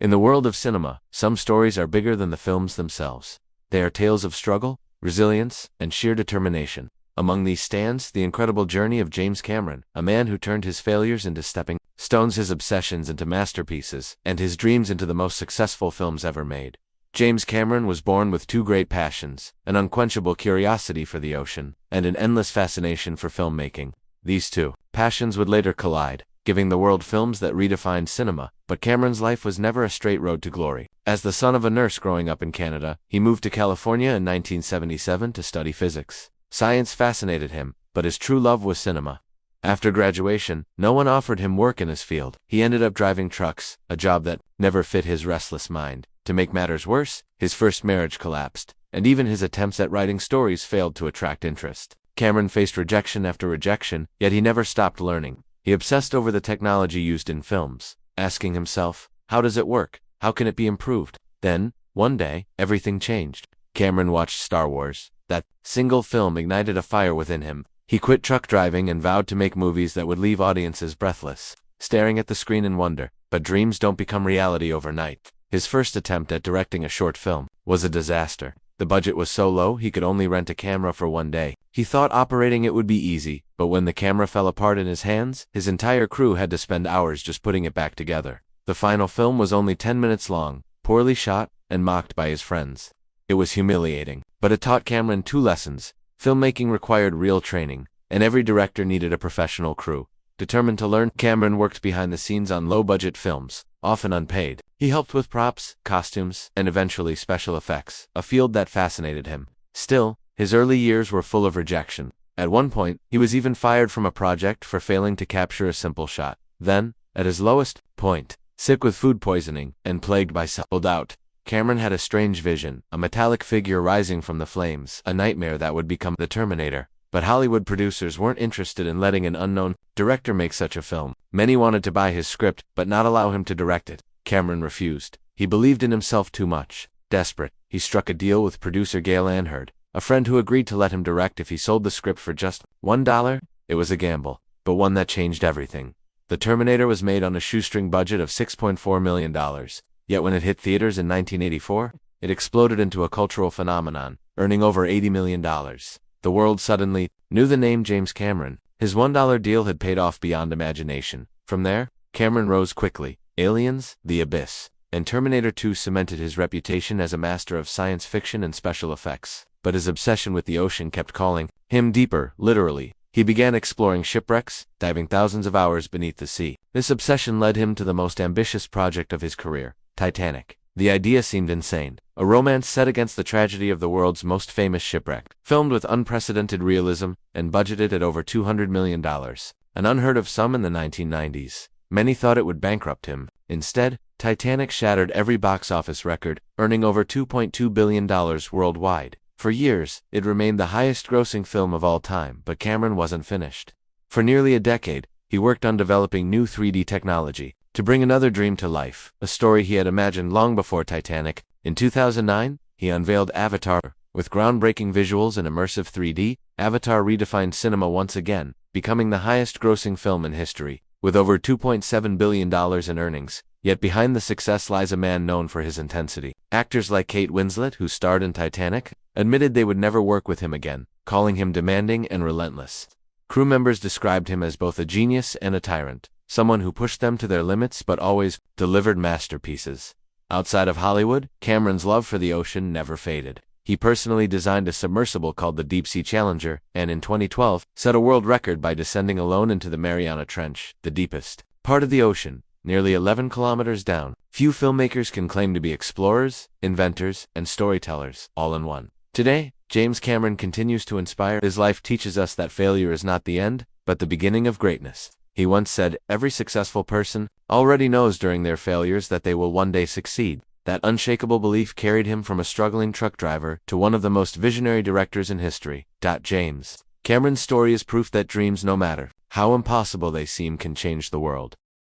In the world of cinema, some stories are bigger than the films themselves. They are tales of struggle, resilience, and sheer determination. Among these stands the incredible journey of James Cameron, a man who turned his failures into stepping stones, his obsessions into masterpieces, and his dreams into the most successful films ever made. James Cameron was born with two great passions, an unquenchable curiosity for the ocean, and an endless fascination for filmmaking. These two passions would later collide, giving the world films that redefined cinema, but Cameron's life was never a straight road to glory. As the son of a nurse growing up in Canada, he moved to California in 1977 to study physics. Science fascinated him, but his true love was cinema. After graduation, no one offered him work in his field. He ended up driving trucks, a job that never fit his restless mind. To make matters worse, his first marriage collapsed, and even his attempts at writing stories failed to attract interest. Cameron faced rejection after rejection, yet he never stopped learning. He obsessed over the technology used in films, asking himself, how does it work? How can it be improved? Then, one day, everything changed. Cameron watched Star Wars. That single film ignited a fire within him. He quit truck driving and vowed to make movies that would leave audiences breathless, staring at the screen in wonder. But dreams don't become reality overnight. His first attempt at directing a short film was a disaster. The budget was so low he could only rent a camera for one day. He thought operating it would be easy, but when the camera fell apart in his hands, his entire crew had to spend hours just putting it back together. The final film was only 10 minutes long, poorly shot, and mocked by his friends. It was humiliating, but it taught Cameron two lessons. Filmmaking required real training, and every director needed a professional crew. Determined to learn, Cameron worked behind the scenes on low-budget films, often unpaid. He helped with props, costumes, and eventually special effects, a field that fascinated him. Still, his early years were full of rejection. At one point, he was even fired from a project for failing to capture a simple shot. Then, at his lowest point, sick with food poisoning and plagued by self-doubt, Cameron had a strange vision, a metallic figure rising from the flames, a nightmare that would become the Terminator. But Hollywood producers weren't interested in letting an unknown director make such a film. Many wanted to buy his script, but not allow him to direct it. Cameron refused. He believed in himself too much. Desperate, he struck a deal with producer Gail Anherd, a friend who agreed to let him direct if he sold the script for just $1. It was a gamble, but one that changed everything. The Terminator was made on a shoestring budget of $6.4 million. Yet when it hit theaters in 1984, it exploded into a cultural phenomenon, earning over $80 million. The world suddenly knew the name James Cameron. His $1 deal had paid off beyond imagination. From there, Cameron rose quickly. Aliens, The Abyss, and Terminator 2 cemented his reputation as a master of science fiction and special effects. But his obsession with the ocean kept calling him deeper, literally. He began exploring shipwrecks, diving thousands of hours beneath the sea. This obsession led him to the most ambitious project of his career, Titanic. The idea seemed insane. A romance set against the tragedy of the world's most famous shipwreck, filmed with unprecedented realism, and budgeted at over $200 million. An unheard of sum in the 1990s. Many thought it would bankrupt him. Instead, Titanic shattered every box office record, earning over $2.2 billion worldwide. For years, it remained the highest-grossing film of all time, but Cameron wasn't finished. For nearly a decade, he worked on developing new 3D technology to bring another dream to life, a story he had imagined long before Titanic. In 2009, he unveiled Avatar. With groundbreaking visuals and immersive 3D, Avatar redefined cinema once again, becoming the highest-grossing film in history, with over $2.7 billion in earnings. Yet behind the success lies a man known for his intensity. Actors like Kate Winslet, who starred in Titanic, admitted they would never work with him again, calling him demanding and relentless. Crew members described him as both a genius and a tyrant, someone who pushed them to their limits but always delivered masterpieces. Outside of Hollywood, Cameron's love for the ocean never faded. He personally designed a submersible called the Deep Sea Challenger, and in 2012, set a world record by descending alone into the Mariana Trench, the deepest part of the ocean, nearly 11 kilometers down. Few filmmakers can claim to be explorers, inventors, and storytellers, all in one. Today, James Cameron continues to inspire. His life teaches us that failure is not the end, but the beginning of greatness. He once said, "Every successful person already knows during their failures that they will one day succeed." That unshakable belief carried him from a struggling truck driver to one of the most visionary directors in history. James Cameron's story is proof that dreams, no matter how impossible they seem, can change the world.